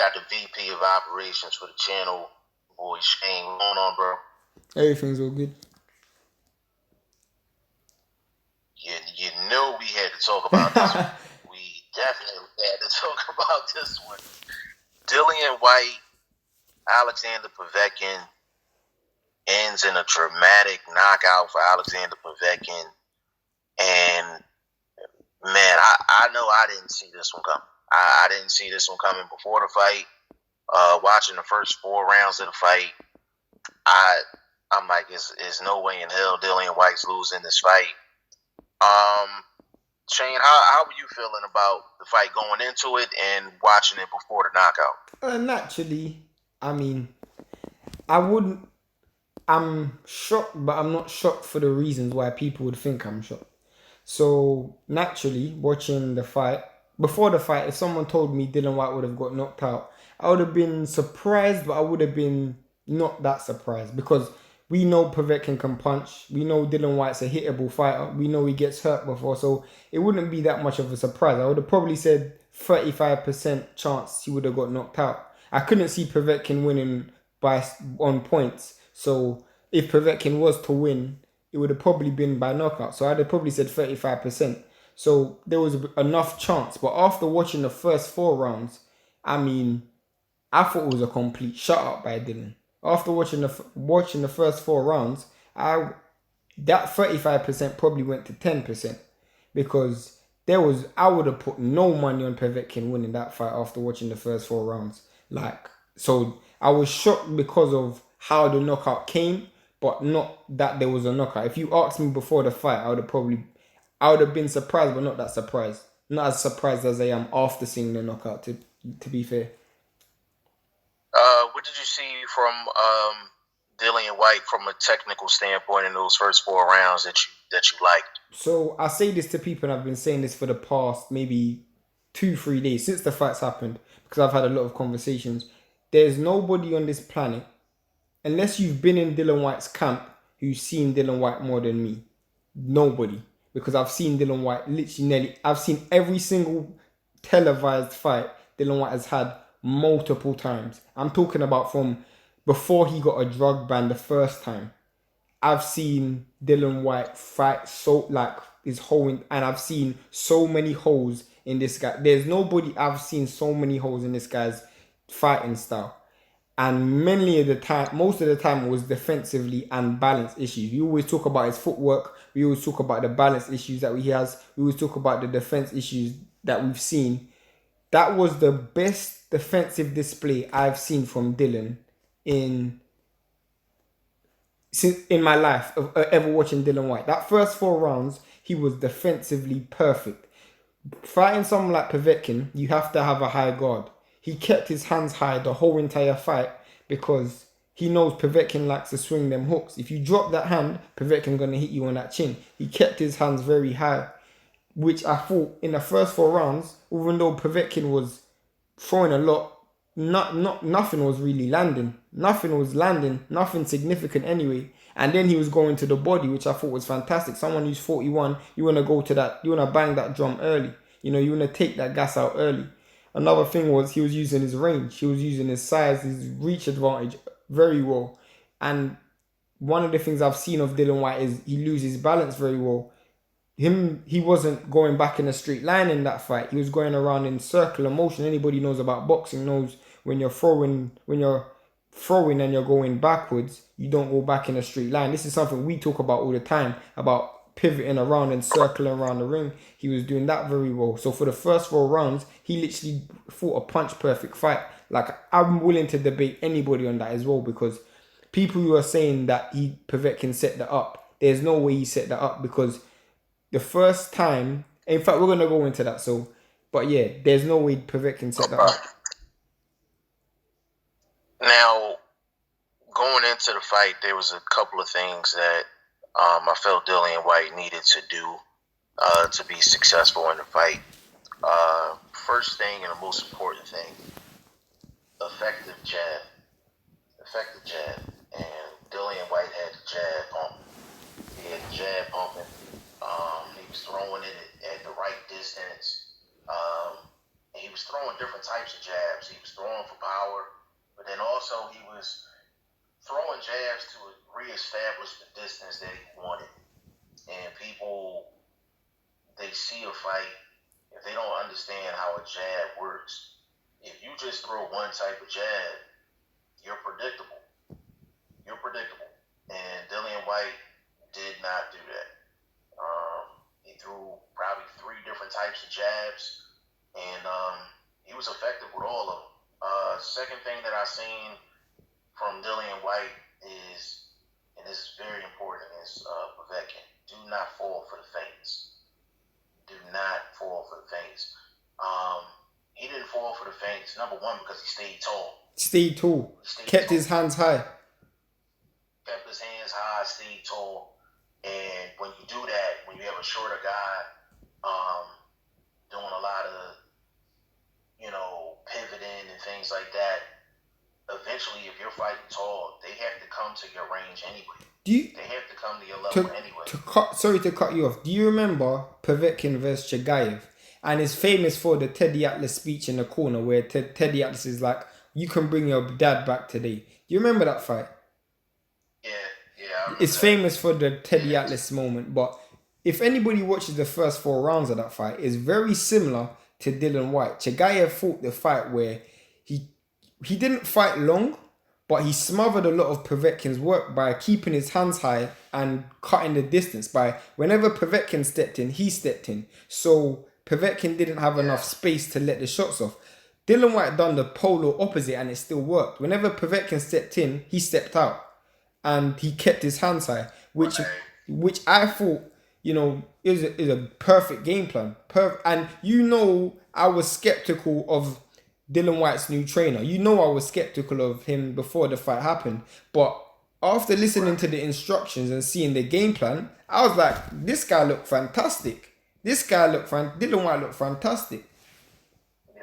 got the VP of operations for the channel, boy Shane. What's going on, bro? Everything's all good. You knew we had to talk about this one. We definitely had to talk about this one. Dillian Whyte, Alexander Povetkin ends in a dramatic knockout for Alexander Povetkin. And, man, I know I didn't see this one coming. I didn't see this one coming before the fight. Watching the first 4 rounds of the fight, I'm like, there's no way in hell Dillian Whyte's losing this fight. Shane, how were you feeling about the fight going into it and watching it before the knockout? Naturally, I mean, I'm shocked, but I'm not shocked for the reasons why people would think I'm shocked. So, naturally, watching the fight, before the fight, if someone told me Dillian Whyte would have got knocked out, I would have been surprised, but I would have been not that surprised because we know Povetkin can punch. We know Dillian Whyte's a hittable fighter. We know he gets hurt before, so it wouldn't be that much of a surprise. I would have probably said 35% chance he would have got knocked out. I couldn't see Povetkin winning on points. So if Povetkin was to win, it would have probably been by knockout. So I'd have probably said 35%. So there was enough chance. But after watching the first 4 rounds, I mean, I thought it was a complete shutout by Dillian. After watching the first 4 rounds, that 35% probably went to 10% because I would have put no money on Povetkin winning that fight after watching the first 4 rounds. So I was shocked because of how the knockout came, but not that there was a knockout. If you asked me before the fight, I would have been surprised, but not that surprised. Not as surprised as I am after seeing the knockout. To be fair. What did you see from Dillian Whyte from a technical standpoint in those first 4 rounds that you liked? So I say this to people, and I've been saying this for the past maybe 2-3 days since the fights happened because I've had a lot of conversations. There's nobody on this planet, unless you've been in Dillian Whyte's camp, who's seen Dillian Whyte more than me. Nobody. Because I've seen Dillian Whyte I've seen every single televised fight Dillian Whyte has had multiple times. I'm talking about from before he got a drug ban the first time. I've seen Dillian Whyte fight and I've seen so many holes in this guy. There's nobody I've seen so many holes in this guy's fighting style. And most of the time, it was defensively and balance issues. We always talk about his footwork. We always talk about the balance issues that he has. We always talk about the defense issues that we've seen. That was the best defensive display I've seen from Dillian in my life of ever watching Dillian Whyte. That first 4 rounds, he was defensively perfect. Fighting someone like Povetkin, you have to have a high guard. He kept his hands high the whole entire fight because he knows Povetkin likes to swing them hooks. If you drop that hand, Povetkin's going to hit you on that chin. He kept his hands very high, which I thought in the first 4 rounds, even though Povetkin was throwing a lot, nothing was really landing. Nothing was landing, nothing significant anyway. And then he was going to the body, which I thought was fantastic. Someone who's 41, you want to go to that, you want to bang that drum early. You want to take that gas out early. Another thing was he was using his range. He was using his size, his reach advantage very well. And one of the things I've seen of Dillian Whyte is he loses balance very well. He wasn't going back in a straight line in that fight. He was going around in circular motion. Anybody knows about boxing knows when you're throwing and you're going backwards, you don't go back in a straight line. This is something we talk about all the time, about pivoting around and circling around the ring. He was doing that very well. So for the first 4 rounds, he literally fought a punch perfect fight. I'm willing to debate anybody on that as well because people who are saying that Povetkin set that up, there's no way he set that up because the first time, in fact, we're going to go into that. But yeah, there's no way Povetkin set that up. Now, going into the fight, there was a couple of things that I felt Dillian Whyte needed to do to be successful in the fight. First thing and the most important thing, effective jab. And Dillian Whyte had the jab pumping. He had the jab pumping. He was throwing it at the right distance. He was throwing different types of jabs. He was throwing for established the distance that he wanted. And people, they see a fight, if they don't understand how a jab works, if you just throw one type of jab, you're predictable. You're predictable. And Dillian Whyte did not do that. He threw probably 3 different types of jabs, and he was effective with all of them. Second thing that I seen from Dillian Whyte is, and this is very important, is Povetkin. Do not fall for the feints. Do not fall for the feints. He didn't fall for the feints, number one, because he stayed tall. Stayed tall. Kept his hands high. Kept his hands high, stayed tall. And when you do that, when you have a shorter guy doing a lot of, pivoting and things like that, eventually, if you're fighting tall, they have to come to your range anyway. They have to come to your level anyway. Sorry to cut you off. Do you remember Povetkin versus Chigaev? And it's famous for the Teddy Atlas speech in the corner where Teddy Atlas is like, "You can bring your dad back today." Do you remember that fight? Yeah. It's famous for the Teddy Atlas moment. But if anybody watches the first 4 rounds of that fight, it's very similar to Dillian Whyte. Chigaev fought the fight where he didn't fight long, but he smothered a lot of Povetkin's work by keeping his hands high and cutting the distance. By whenever Povetkin stepped in, he stepped in. So Povetkin didn't have enough space to let the shots off. Dillian Whyte done the polar opposite and it still worked. Whenever Povetkin stepped in, he stepped out. And he kept his hands high, which I thought, is a perfect game plan. And I was skeptical of Dillian Whyte's new trainer. I was skeptical of him before the fight happened. But after listening to the instructions and seeing the game plan, I was like, this guy looked fantastic. Dillian Whyte looked fantastic. Yeah,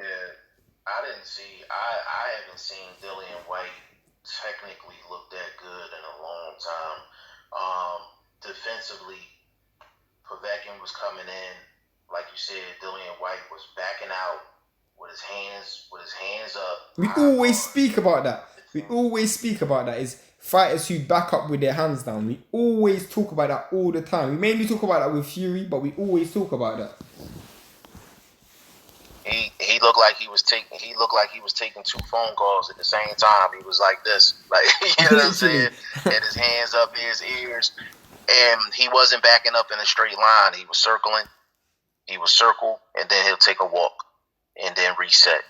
I haven't seen Dillian Whyte technically look that good in a long time. Defensively, Povetkin was coming in, like you said. Dillian Whyte was backing out with his hands up. We always speak about that. Is fighters who back up with their hands down. We always talk about that all the time. We mainly talk about that with Fury, but we always talk about that. He looked like he was taking 2 phone calls at the same time. He was like this, like you know what I'm saying, had his hands up in his ears, and he wasn't backing up in a straight line. He was circling. He would circle, and then he'll take a walk, and then reset.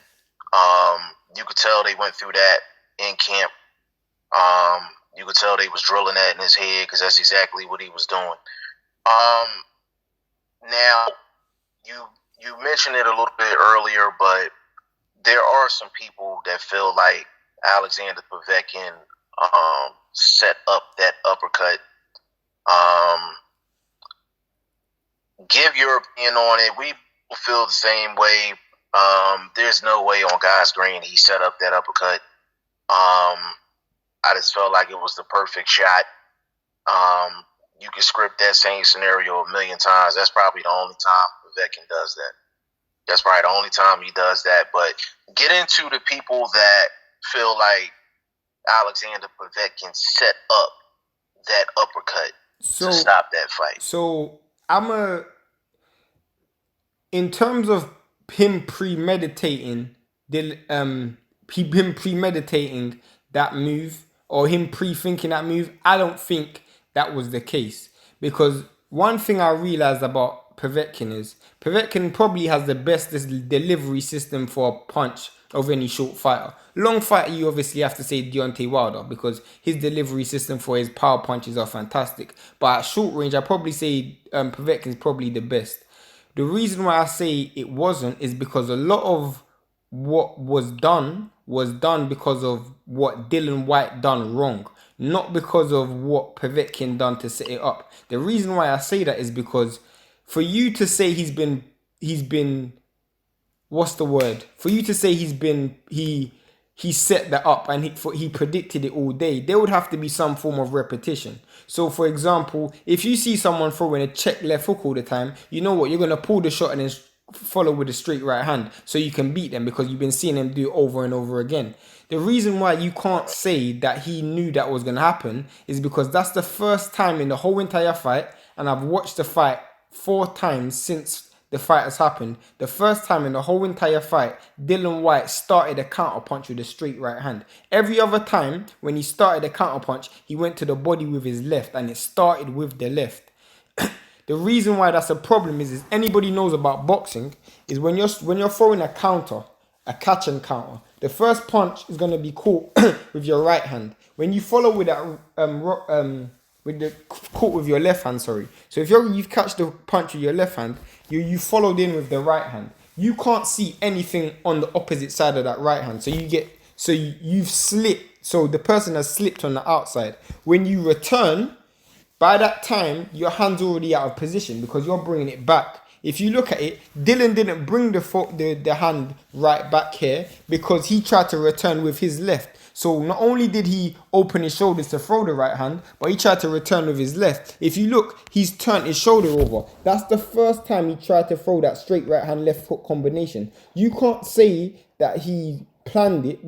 You could tell they went through that in camp. You could tell they was drilling that in his head because that's exactly what he was doing. Now you mentioned it a little bit earlier, but there are some people that feel like Alexander Povetkin set up that uppercut. Give your opinion on it. We feel the same way. There's no way on God's green he set up that uppercut. I just felt like it was the perfect shot. You can script that same scenario a million times. That's probably the only time Povetkin does that. That's probably the only time he does that. But get into the people that feel like Alexander Povetkin set up that uppercut to stop that fight. So in terms of him premeditating that move, or him pre-thinking that move, I don't think that was the case. Because one thing I realized about Povetkin is Povetkin probably has the best delivery system for a punch of any short fighter. Long fighter, you obviously have to say Deontay Wilder because his delivery system for his power punches are fantastic. But at short range, I probably say Povetkin is probably the best. The reason why I say it wasn't is because a lot of what was done because of what Dillian Whyte done wrong, not because of what Povetkin done to set it up. The reason why I say that is because for you to say he's been what's the word? For you to say he set that up and he predicted it all day, there would have to be some form of repetition. So for example, if you see someone throwing a check left hook all the time, you know what, you're going to pull the shot and then follow with a straight right hand so you can beat them, because you've been seeing them do it over and over again. The reason why you can't say that he knew that was going to happen is because that's the first time in the whole entire fight, and I've watched the fight 4 times since the fight has happened. The first time in the whole entire fight, Dillian Whyte started a counter punch with a straight right hand. Every other time when he started a counter punch, he went to the body with his left, and it started with the left. The reason why that's a problem is anybody knows about boxing is when you're throwing a counter, a catch and counter, the first punch is gonna be caught with your right hand. When you follow with that caught with your left hand, sorry. So if you've catched the punch with your left hand, you followed in with the right hand. You can't see anything on the opposite side of that right hand. So you've slipped. So the person has slipped on the outside. When you return, by that time, your hand's already out of position because you're bringing it back. If you look at it, Dillian didn't bring the hand right back here because he tried to return with his left. So not only did he open his shoulders to throw the right hand, but he tried to return with his left. If you look, he's turned his shoulder over. That's the first time he tried to throw that straight right hand left hook combination. You can't say that he planned it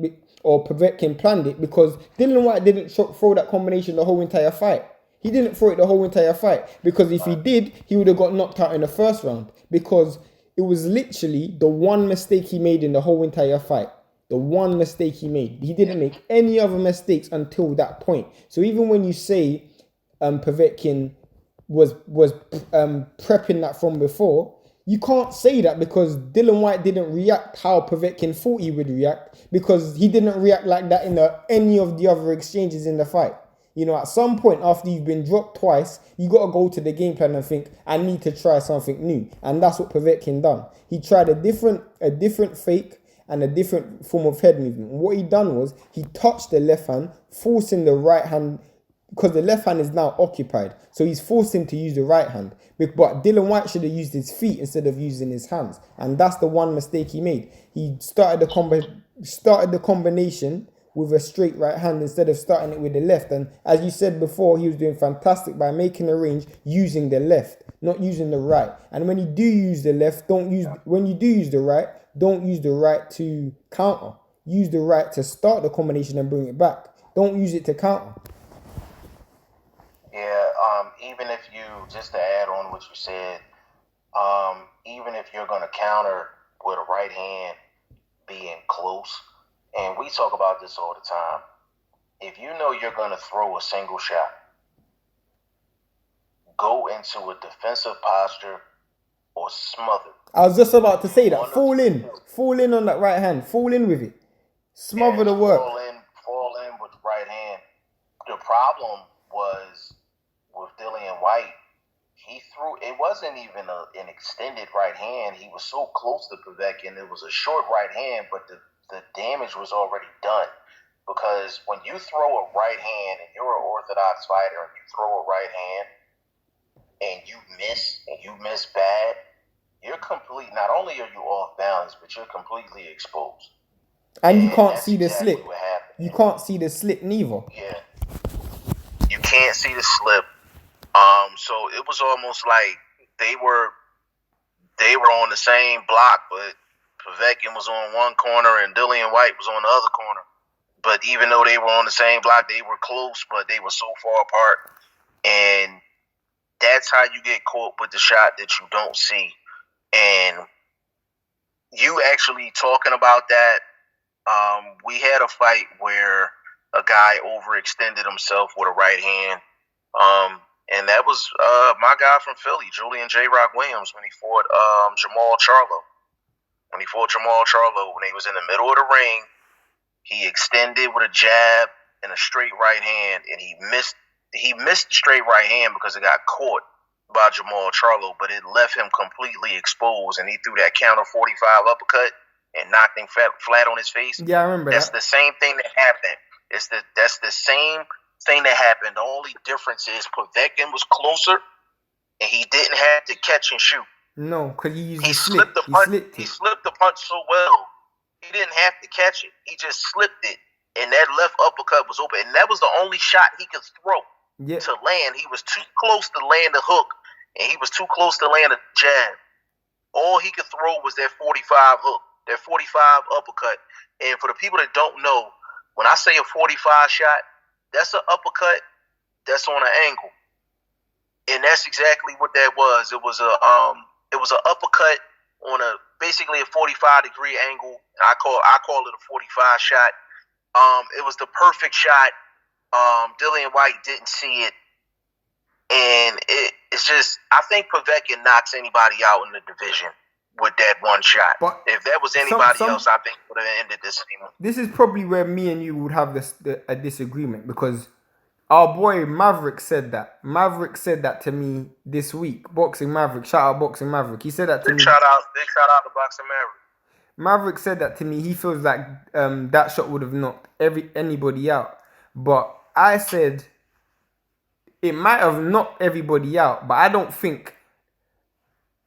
or Povetkin planned it, because Dillian Whyte didn't throw that combination the whole entire fight. He didn't throw it the whole entire fight, because if he did, he would have got knocked out in the first round, because it was literally the one mistake he made in the whole entire fight. The one mistake he made. He didn't make any other mistakes until that point. So even when you say Povetkin was prepping that from before, you can't say that because Dillian Whyte didn't react how Povetkin thought he would react, because he didn't react like that in any of the other exchanges in the fight. You know, at some point after you've been dropped twice, you got to go to the game plan and think, I need to try something new. And that's what Povetkin done. He tried a different fake and a different form of head movement. And what he done was he touched the left hand, forcing the right hand, because the left hand is now occupied. So he's forced him to use the right hand. But Dillian Whyte should have used his feet instead of using his hands. And that's the one mistake he made. He started the combination with a straight right hand instead of starting it with the left. And as you said before, he was doing fantastic by making a range using the left, not using the right. And when you do use the left, when you do use the right, don't use the right to counter. Use the right to start the combination and bring it back. Don't use it to counter. Yeah, even if you, just to add on what you said, even if you're going to counter with a right hand being close, and we talk about this all the time, if you know you're going to throw a single shot, go into a defensive posture or smother. I was just about to say that. Fall in on that right hand. Fall in with it. Smother the work. Fall in with the right hand. The problem was with Dillian Whyte, he threw, it wasn't even an extended right hand. He was so close to Povetkin. It was a short right hand, but the damage was already done. Because when you throw a right hand and you're an orthodox fighter and you throw a right hand and you miss bad, you're complete. Not only are you off balance, but you're completely exposed. And you can't see the slip. You can't see the slip neither. Yeah. You can't see the slip. So it was almost like they were on the same block, but Povetkin was on one corner and Dillian Whyte was on the other corner. But even though they were on the same block, they were close, but they were so far apart. And that's how you get caught with the shot that you don't see. And you actually talking about that, we had a fight where a guy overextended himself with a right hand. And that was my guy from Philly, Julian J. Rock Williams, when he fought Jamal Charlo. When he fought Jamal Charlo, when he was in the middle of the ring, he extended with a jab and a straight right hand, and he missed the straight right hand because it got caught by Jamal Charlo, but it left him completely exposed, and he threw that counter 45 uppercut and knocked him flat on his face. Yeah, I remember That's the same thing that happened. That's the same thing that happened. The only difference is Povetkin was closer, and he didn't have to catch and shoot. No, because he slipped the punch. He slipped the punch so well, he didn't have to catch it. He just slipped it, and that left uppercut was open. And that was the only shot he could throw to land. He was too close to land the hook, and he was too close to land a jab. all he could throw was that 45 hook, that 45 uppercut. And for the people that don't know, when I say a 45 shot, that's an uppercut that's on an angle. And that's exactly what that was. It was an uppercut on basically a 45-degree angle. And I call it a 45 shot. It was the perfect shot. Dillian Whyte didn't see it. And it's just, I think Povetkin knocks anybody out in the division with that one shot. But if that was anybody else, I think would have ended this game. This is probably where me and you would have a disagreement, because our boy Maverick said that. Maverick said that to me this week. Boxing Maverick. Shout out Boxing Maverick. He said that to me. Big shout out to Boxing Maverick. Maverick said that to me. He feels like that shot would have knocked anybody out. But I said it might have knocked everybody out, but I don't think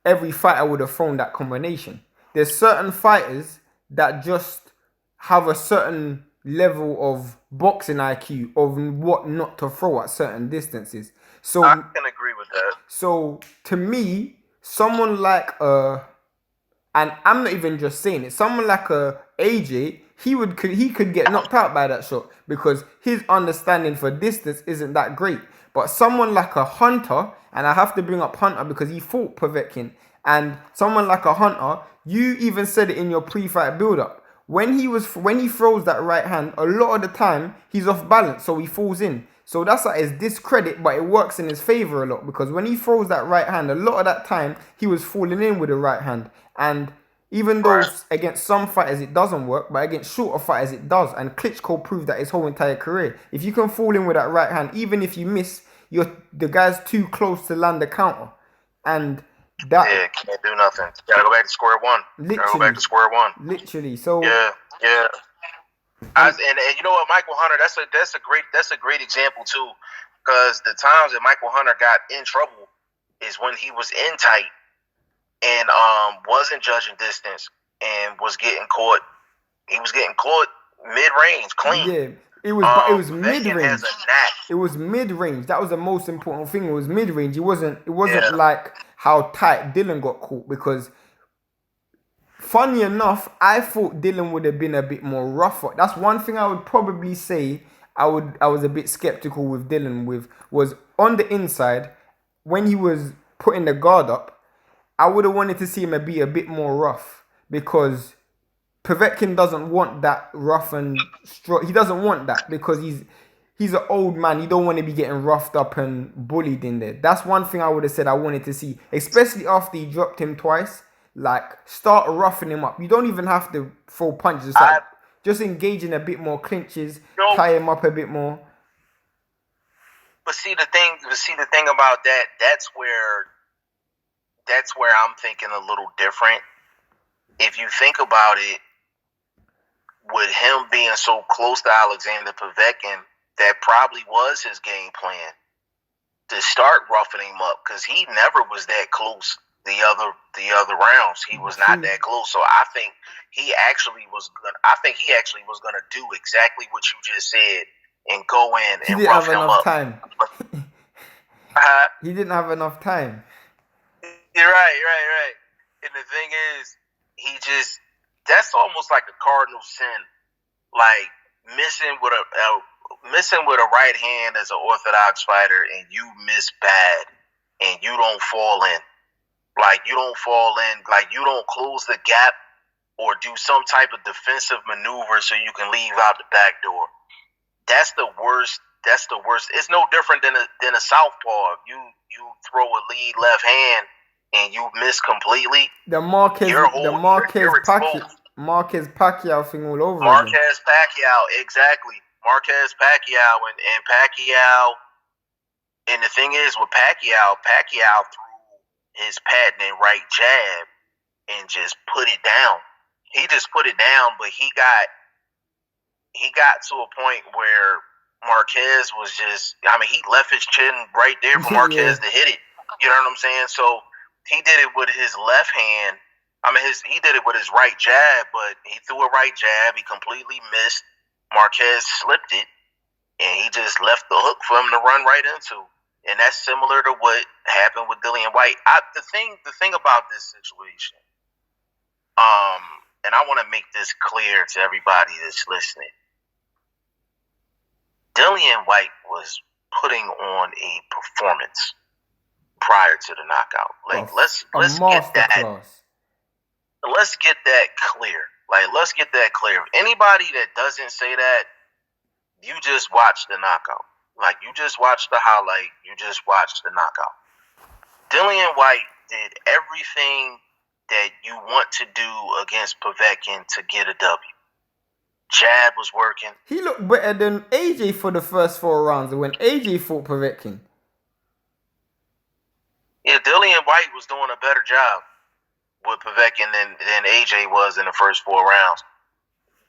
every fighter would have thrown that combination. There's certain fighters that just have a certain level of boxing IQ of what not to throw at certain distances. So I can agree with that. So to me, someone like and I'm not even just saying it, someone like AJ, he could get knocked out by that shot because his understanding for distance isn't that great. But someone like a Hunter, and I have to bring up Hunter because he fought Povetkin, and someone like a Hunter, you even said it in your pre-fight build-up. When he throws that right hand, a lot of the time he's off balance, so he falls in. So that's like his discredit, but it works in his favor a lot, because when he throws that right hand, a lot of that time he was falling in with the right hand. And even though against some fighters it doesn't work, but against shorter fighters it does. And Klitschko proved that his whole entire career. If you can fall in with that right hand, even if you miss, the guy's too close to land the counter. And that can't do nothing. You gotta go back to square one. Literally. So yeah. And you know what, Michael Hunter, that's a great example too, because the times that Michael Hunter got in trouble is when he was in tight and wasn't judging distance and was getting caught. He was getting caught mid-range, clean. Yeah. It was mid-range. It was mid-range. That was the most important thing. It was mid-range. It wasn't like how tight Dillian got caught, because funny enough, I thought Dillian would have been a bit more rougher. That's one thing I would probably say I was a bit skeptical with Dillian was on the inside when he was putting the guard up. I would have wanted to see him be a bit more rough, because Povetkin doesn't want that rough and strong. He doesn't want that because he's an old man. You don't want to be getting roughed up and bullied in there. That's one thing I would have said I wanted to see, especially after he dropped him twice. Like, start roughing him up. You don't even have to throw punches. Just engage in a bit more clinches, tie him up a bit more. But see the thing about that, that's where I'm thinking a little different. If you think about it, with him being so close to Alexander Povetkin, that probably was his game plan to start roughing him up, because he never was that close the other rounds. He was not that close. So I think he actually was gonna do exactly what you just said and go in and rough him up. He didn't have enough time. You're right. And the thing is, that's almost like a cardinal sin, like missing with a right hand as an orthodox fighter, and you miss bad, and you don't fall in. Like, you don't fall in, like you don't close the gap or do some type of defensive maneuver so you can leave out the back door. That's the worst. It's no different than a southpaw. If you throw a lead left hand and you miss completely, the Marquez Pacquiao thing all over. Marquez Pacquiao, exactly. Marquez Pacquiao and Pacquiao. And the thing is with Pacquiao threw his patented right jab and just put it down. He just put it down, but he got to a point where Marquez was just, he left his chin right there for Marquez to hit it. You know what I'm saying? So he did it with his left hand. He did it with his right jab, but he threw a right jab. He completely missed. Marquez slipped it, and he just left the hook for him to run right into. And that's similar to what happened with Dillian Whyte. The thing about this situation, and I want to make this clear to everybody that's listening. Dillian Whyte was putting on a performance prior to the knockout. Like, let's get that. Let's get that clear. Like, let's get that clear. Anybody that doesn't say that, you just watched the knockout. Like, you just watched the highlight. You just watched the knockout. Dillian Whyte did everything that you want to do against Povetkin to get a W. Jab was working. He looked better than AJ for the first 4 rounds when AJ fought Povetkin. Yeah, Dillian Whyte was doing a better job with Povetkin than AJ was in the first 4 rounds.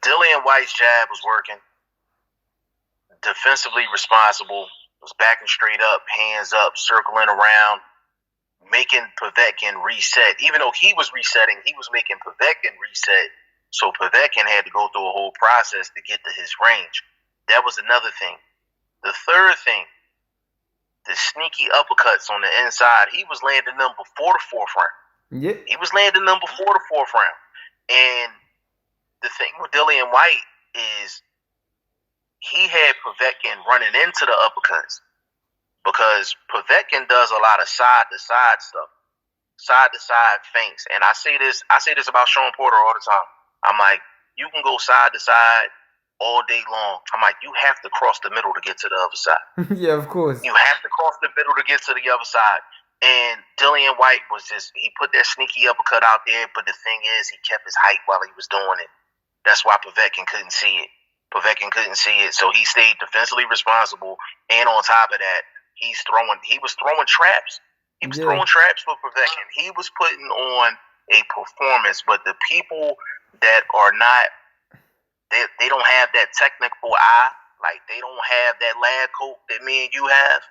Dillian Whyte's jab was working. Defensively responsible. Was backing straight up, hands up, circling around, making Povetkin reset. Even though he was resetting, he was making Povetkin reset. So Povetkin had to go through a whole process to get to his range. That was another thing. The third thing, the sneaky uppercuts on the inside. He was landing them before the 4th round. Yeah. He was landing them before the 4th round. And the thing with Dillian Whyte is he had Povetkin running into the uppercuts because Povetkin does a lot of side-to-side stuff, side-to-side feints. And I say this about Sean Porter all the time. I'm like, you can go side-to-side all day long. I'm like, you have to cross the middle to get to the other side. Yeah, of course. You have to cross the middle to get to the other side. And Dillian Whyte he put that sneaky uppercut out there, but the thing is, he kept his height while he was doing it. That's why Povetkin couldn't see it. So he stayed defensively responsible, and on top of that, he was throwing traps. He was throwing traps for Povetkin. He was putting on a performance, but the people that are not, they don't have that technical eye, like they don't have that lab coat that me and you have.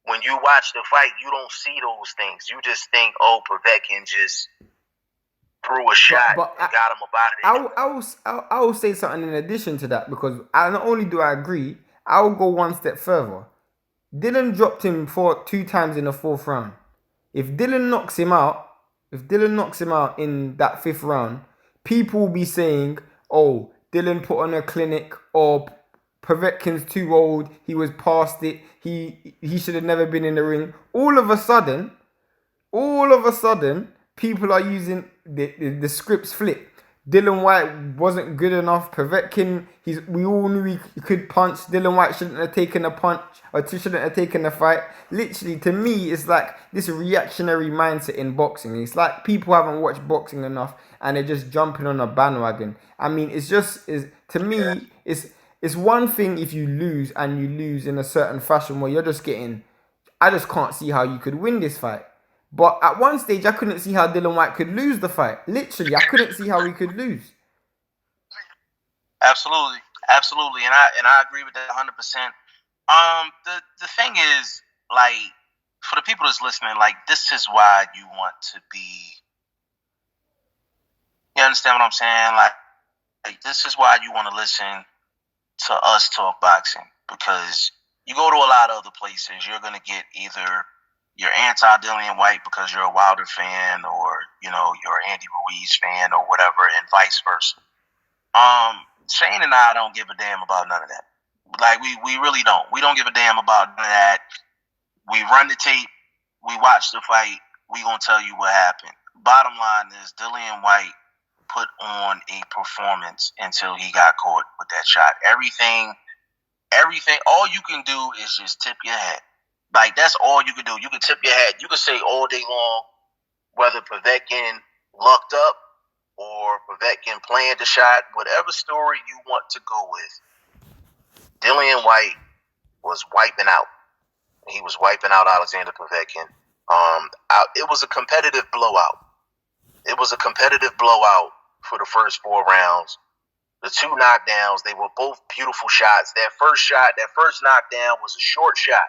When you watch the fight, you don't see those things. You just think, oh, Povetkin just threw a shot and got him about it. I will say something in addition to that, because not only do I agree, I will go one step further. Dillian dropped him 2 times in the 4th round. If Dillian knocks him out in that 5th round, people will be saying, oh, Dillian put on a clinic, or Povetkin's too old, he was past it, he should have never been in the ring. All of a sudden, people are using the scripts flip. Dillian Whyte wasn't good enough. Povetkin, we all knew he could punch. Dillian Whyte shouldn't have taken a punch, or shouldn't have taken a fight. Literally, to me, it's like this reactionary mindset in boxing. It's like people haven't watched boxing enough and they're just jumping on a bandwagon. I mean, to me, it's one thing if you lose, and you lose in a certain fashion where you're just getting, I just can't see how you could win this fight. But at one stage, I couldn't see how Dillian Whyte could lose the fight. Literally, I couldn't see how he could lose. Absolutely, and I agree with that 100%. The thing is, like, for the people that's listening, like, this is why you want to be. You understand what I'm saying? Like this is why you want to listen to us talk boxing, because you go to a lot of other places, you're gonna get either you're anti-Dillian Whyte because you're a Wilder fan, or, you know, you're an Andy Ruiz fan, or whatever, and vice versa. Shane and I don't give a damn about none of that. Like, we really don't. We don't give a damn about none of that. We run the tape. We watch the fight. We gonna tell you what happened. Bottom line is, Dillian Whyte put on a performance until he got caught with that shot. Everything, all you can do is just tip your hat. Like, that's all you can do. You can tip your hat. You can say all day long whether Povetkin lucked up or Povetkin planned the shot, whatever story you want to go with. Dillian Whyte was wiping out. He was wiping out Alexander Povetkin. It was a competitive blowout. For the first 4 rounds. The 2 knockdowns, they were both beautiful shots. That first knockdown was a short shot.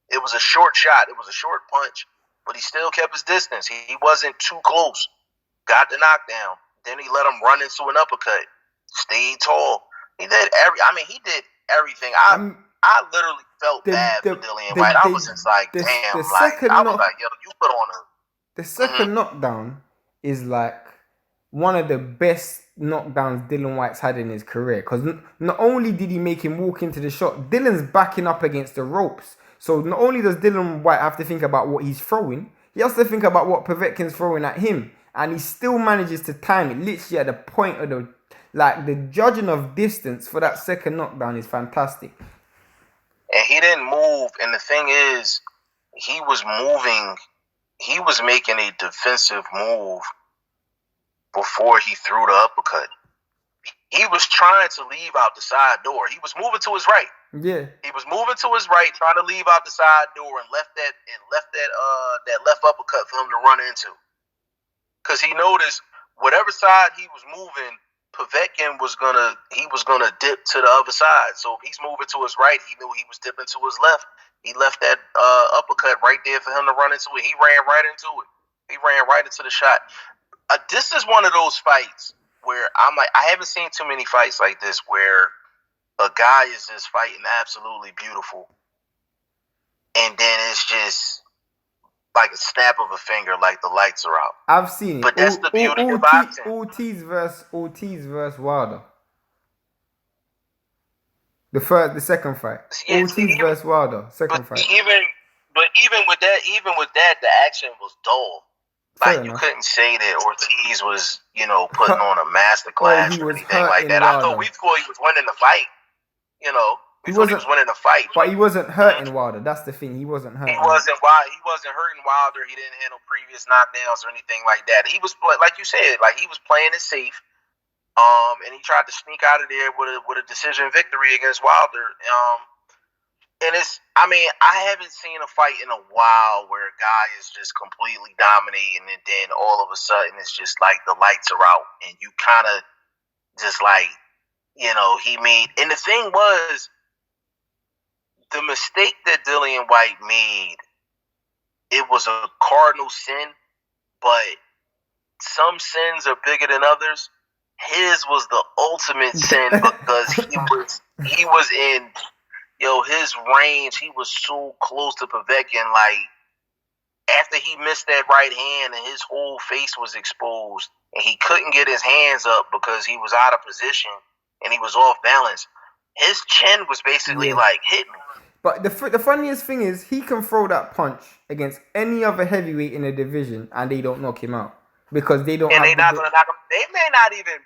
It was a short shot. It was a short punch, but he still kept his distance. He wasn't too close. Got the knockdown. Then he let him run into an uppercut. Stayed tall. He did everything. I literally felt bad for Dillian Whyte. I was just like, damn, I was like, yo, you put on the second knockdown is like one of the best knockdowns Dillian Whyte's had in his career. Because not only did he make him walk into the shot, Dillian's backing up against the ropes. So not only does Dillian Whyte have to think about what he's throwing, he has to think about what Povetkin's throwing at him. And he still manages to time it literally at the point of the... Like, the judging of distance for that second knockdown is fantastic. And he didn't move. And the thing is, he was moving. He was making a defensive move before he threw the uppercut. He was trying to leave out the side door. He was moving to his right. Yeah. He was moving to his right, trying to leave out the side door, and left that left uppercut for him to run into. Because he noticed whatever side he was moving, Povetkin was gonna dip to the other side. So if he's moving to his right, he knew he was dipping to his left. He left that uppercut right there for him to run into it. He ran right into it. He ran right into the shot. This is one of those fights where I'm like, I haven't seen too many fights like this where a guy is just fighting absolutely beautiful, and then it's just like a snap of a finger, like the lights are out. I've seen it. But that's the beauty of boxing. Ortiz versus Wilder. The second fight. Ortiz versus Wilder, second fight. Even with that, the action was dull. Like, you couldn't say that Ortiz was, putting on a masterclass or anything like that. I thought he was winning the fight. He was winning the fight. But he wasn't hurting Wilder. That's the thing. He wasn't hurting. He wasn't hurting Wilder. He didn't handle previous knockdowns or anything like that. He was, like you said, like he was playing it safe. And he tried to sneak out of there with a decision victory against Wilder. And I haven't seen a fight in a while where a guy is just completely dominating, and then all of a sudden it's just like the lights are out, and you kind of just like, he made. And the thing was, the mistake that Dillian Whyte made, it was a cardinal sin, but some sins are bigger than others. His was the ultimate sin because he was in his range. He was so close to Povetkin. Like, after he missed that right hand and his whole face was exposed, and he couldn't get his hands up because he was out of position and he was off balance, his chin was basically like hitting me. But the funniest thing is, he can throw that punch against any other heavyweight in the division and they don't knock him out. Because they don't and they're not going to knock him. They may not even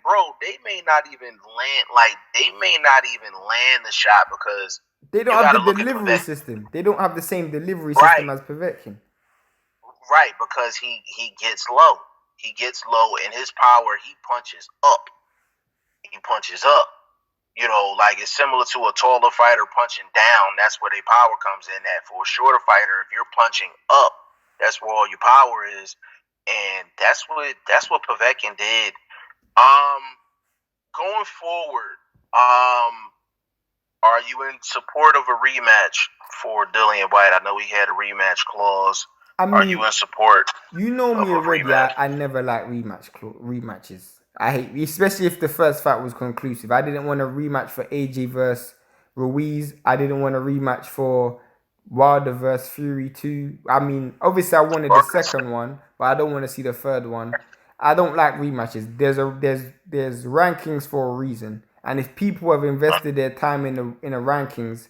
land the shot because they don't have the delivery system. They don't have the same delivery system as Povetkin. Right, because he gets low. He gets low, and his power, he punches up. He punches up. Like it's similar to a taller fighter punching down. That's where their power comes in at. For a shorter fighter, if you're punching up, that's where all your power is. And that's what Povetkin did. Going forward, are you in support of a rematch for Dillian Whyte? I know he had a rematch clause. Are you in support? You know me already. I never like rematches. I hate, especially if the first fight was conclusive. I didn't want a rematch for AJ versus Ruiz. I didn't want a rematch for Wilder versus Fury 2. Obviously I wanted the second one, but I don't want to see the third one. I don't like rematches. There's rankings for a reason, and if people have invested their time in the rankings,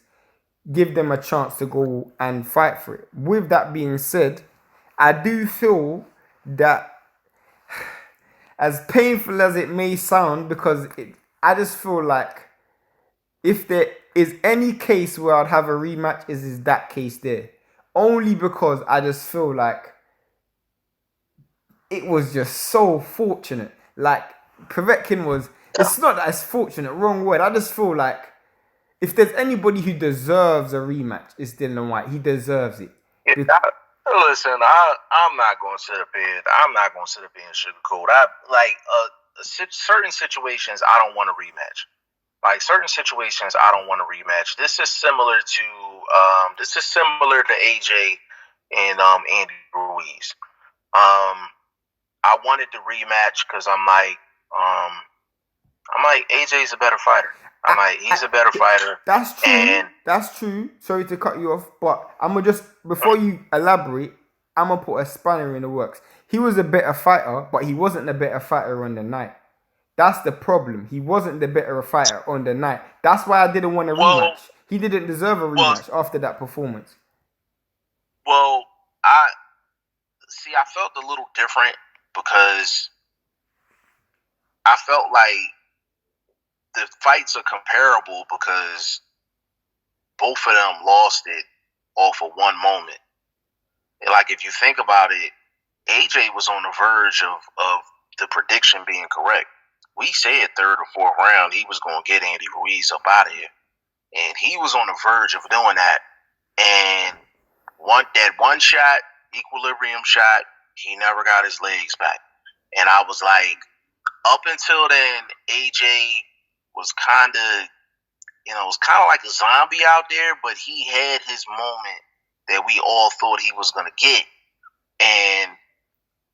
give them a chance to go and fight for it. With that being said, I do feel that, as painful as it may sound, because I just feel like if there is any case where I'd have a rematch, is that case there. Only because I just feel like it was just so fortunate. Like, Povetkin was... It's not that it's fortunate, wrong word. I just feel like if there's anybody who deserves a rematch, it's Dillian Whyte. He deserves it. Listen, I'm not going to sit up here. I'm not going to sit up here and sugarcoat. Certain situations, I don't want a rematch. Like, certain situations, I don't want a rematch. This is similar to AJ and Andy Ruiz. I wanted the rematch because I'm like AJ's a better fighter. I'm like, he's a better fighter. That's true. And That's true. Sorry to cut you off, but I'm gonna just before you elaborate, I'm gonna put a spanner in the works. He was a better fighter, but he wasn't a better fighter on the night. That's the problem. He wasn't the better fighter on the night. That's why I didn't want a rematch. He didn't deserve a rematch after that performance. Well, I felt a little different because I felt like the fights are comparable because both of them lost it off of one moment. And like, if you think about it, AJ was on the verge of the prediction being correct. We said third or fourth round he was going to get Andy Ruiz up out of here. And he was on the verge of doing that. And that one shot, equilibrium shot, he never got his legs back. And I was like, up until then, AJ was kind of, was kind of like a zombie out there, but he had his moment that we all thought he was going to get. And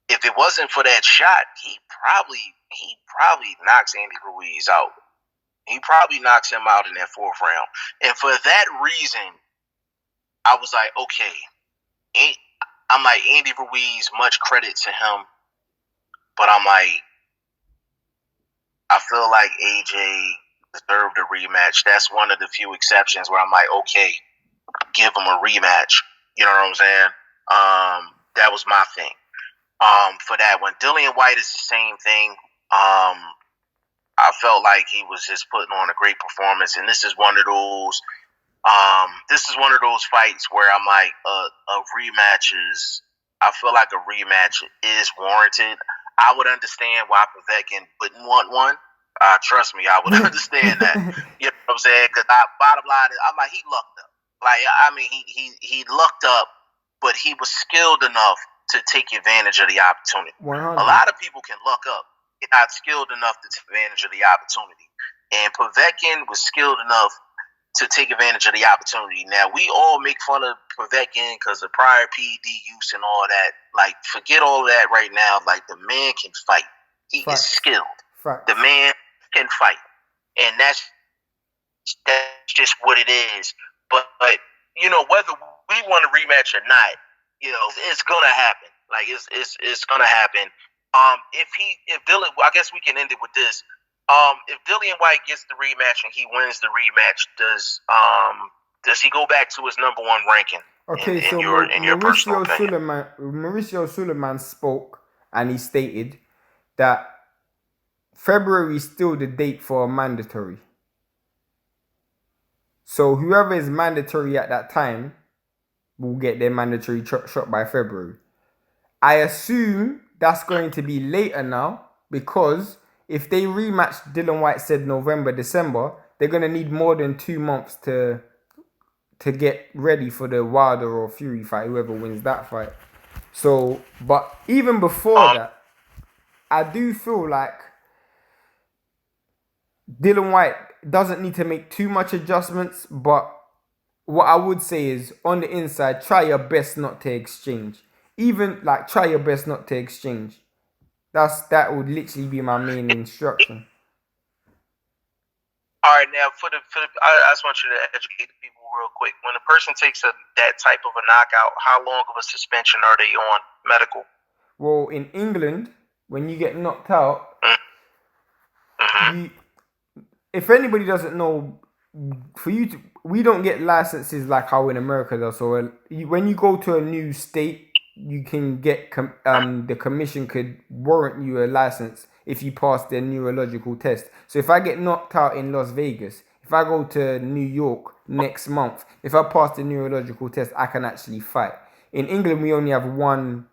if it wasn't for that shot, he probably knocks Andy Ruiz out. He probably knocks him out in that fourth round. And for that reason, I was like, okay. I'm like, Andy Ruiz, much credit to him. But I'm like, I feel like AJ deserved a rematch. That's one of the few exceptions where I'm like, okay, give him a rematch. You know what I'm saying? That was my thing. For that one, Dillian Whyte is the same thing. I felt like he was just putting on a great performance, and this is one of those. Fights where I'm like, a rematch is. I feel like a rematch is warranted. I would understand why Povetkin wouldn't want one. Trust me, I would understand that. You know what I'm saying? Because bottom line is, I'm like, he lucked up. Like, I mean, he lucked up, but he was skilled enough to take advantage of the opportunity. 100. A lot of people can luck up. They're not skilled enough to take advantage of the opportunity. And Povetkin was skilled enough to take advantage of the opportunity. Now, we all make fun of Povetkin because of prior PED use and all that. Like, forget all of that right now. Like, the man can fight. He is skilled. The man can fight. And that's just what it is. But whether we want a rematch or not, it's gonna happen. Like, it's gonna happen. If Dillian, I guess we can end it with this. If Dillian Whyte gets the rematch and he wins the rematch, does he go back to his number one ranking? Okay, so Mauricio Suleiman spoke and he stated that February is still the date for a mandatory. So whoever is mandatory at that time will get their mandatory shot by February. I assume that's going to be later now because if they rematch, Dillian Whyte said November, December, they're going to need more than 2 months to get ready for the Wilder or Fury fight, whoever wins that fight. So, but even before that, I do feel like Dillian Whyte doesn't need to make too much adjustments, but what I would say is, on the inside, try your best not to exchange. Try your best not to exchange. That would literally be my main instruction. All right, now I just want you to educate the people real quick. When a person takes that type of a knockout, how long of a suspension are they on medical? Well, in England, when you get knocked out, if anybody doesn't know, we don't get licenses like how in America does. So when you go to a new state, you can get the commission could warrant you a license if you pass their neurological test. So if I get knocked out in Las Vegas, if I go to New York next month, if I pass the neurological test, I can actually fight. In England, we only have one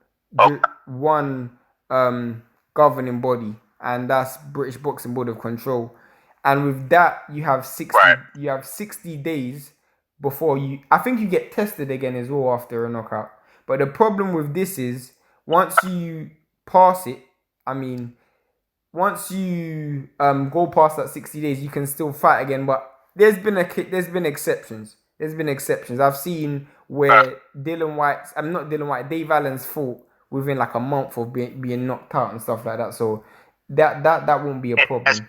governing body, and that's British Boxing Board of Control. And with that, you have 60 days before I think you get tested again as well after a knockout. But the problem with this is, once you pass it, once you go past that 60 days, you can still fight again. But there's been exceptions. I've seen where Dave Allen's fought within like a month of being knocked out and stuff like that. So that won't be a problem.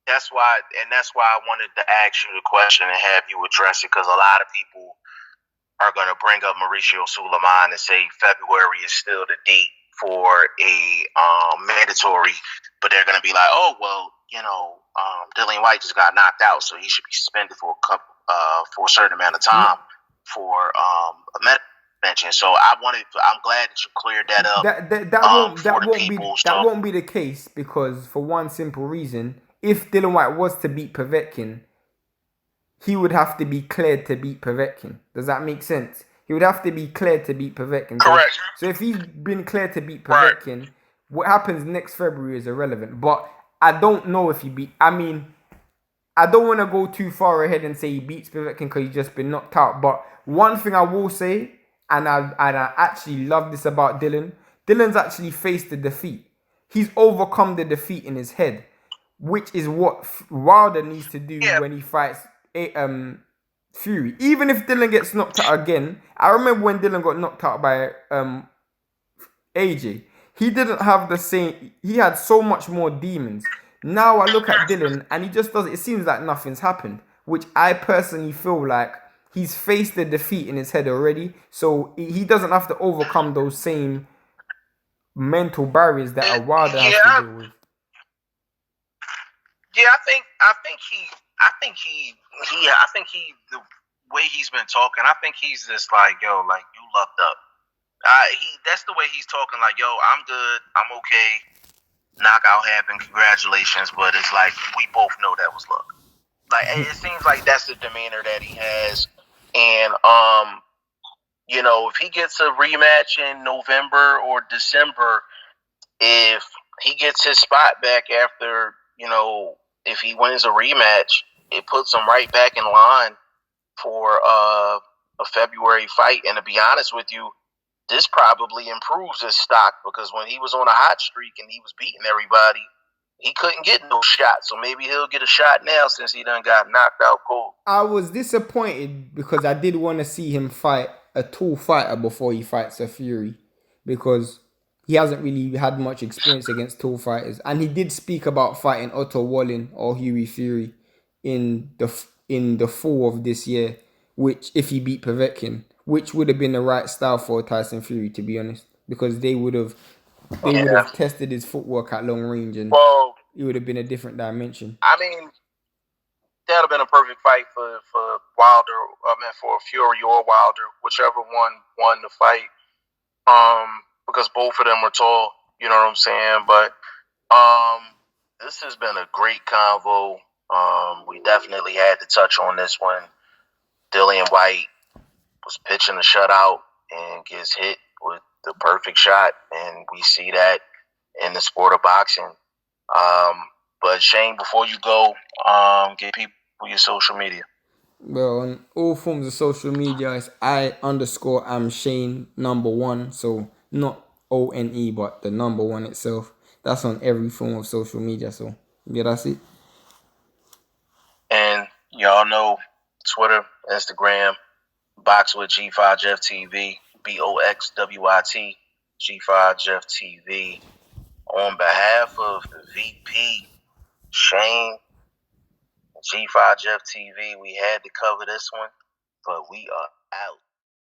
that's why I wanted to ask you the question and have you address it, because a lot of people are going to bring up Mauricio Sulaiman and say February is still the date for a mandatory, but they're going to be like, oh well, Dillian Whyte just got knocked out, so he should be suspended for a certain amount of time for a medical mention. So I'm glad that you cleared that up. That won't be the case, because for one simple reason, if Dillian Whyte was to beat Povetkin, he would have to be cleared to beat Povetkin. Does that make sense? He would have to be cleared to beat Povetkin. Correct. So if he's been cleared to beat Povetkin, right, what happens next February is irrelevant. But I don't know if he beat. I mean, I don't want to go too far ahead and say he beats Povetkin because he's just been knocked out. But one thing I will say, and I actually love this about Dillian, Dillian's actually faced the defeat. He's overcome the defeat in his head, which is what Wilder needs to do when he fights Fury. Even if Dillian gets knocked out again, I remember when Dillian got knocked out by AJ. He didn't have the same. He had so much more demons. Now I look at Dillian and he just does. It seems like nothing's happened, which I personally feel like he's faced the defeat in his head already. So he doesn't have to overcome those same mental barriers that a Wilder has to deal with. Yeah, I think he the way he's been talking, I think he's just like, yo, like, you lucked up. That's the way he's talking, like, yo, I'm good, I'm okay. Knockout happened, congratulations, but it's like we both know that was luck. Like, it seems like that's the demeanor that he has. And if he gets a rematch in November or December, if he gets his spot back after, if he wins a rematch, it puts him right back in line for a February fight. And to be honest with you, this probably improves his stock, because when he was on a hot streak and he was beating everybody, he couldn't get no shot. So maybe he'll get a shot now since he done got knocked out cold. I was disappointed because I did want to see him fight a tall fighter before he fights a Fury, because he hasn't really had much experience against tall fighters. And he did speak about fighting Otto Wallin or Hughie Fury in the fall of this year, which, if he beat Povetkin, which would have been the right style for Tyson Fury, to be honest, because they would have tested his footwork at long range, and it would have been a different dimension. I mean, that would have been a perfect fight for Wilder. I mean, for Fury or Wilder, whichever one won the fight. Because both of them were tall. You know what I'm saying? But this has been a great convo. We definitely had to touch on this one. Dillian Whyte was pitching a shutout and gets hit with the perfect shot, and we see that in the sport of boxing. But Shane, before you go, give people your social media. Well, on all forms of social media, it's I_am Shane #1. So not ONE, but the #1 itself. That's on every form of social media. So yeah, that's it. And y'all know Twitter, Instagram, Box with G5Jefftv, BOXWIT, G5Jefftv. On behalf of VP Shane, G5Jefftv, we had to cover this one, but we are out.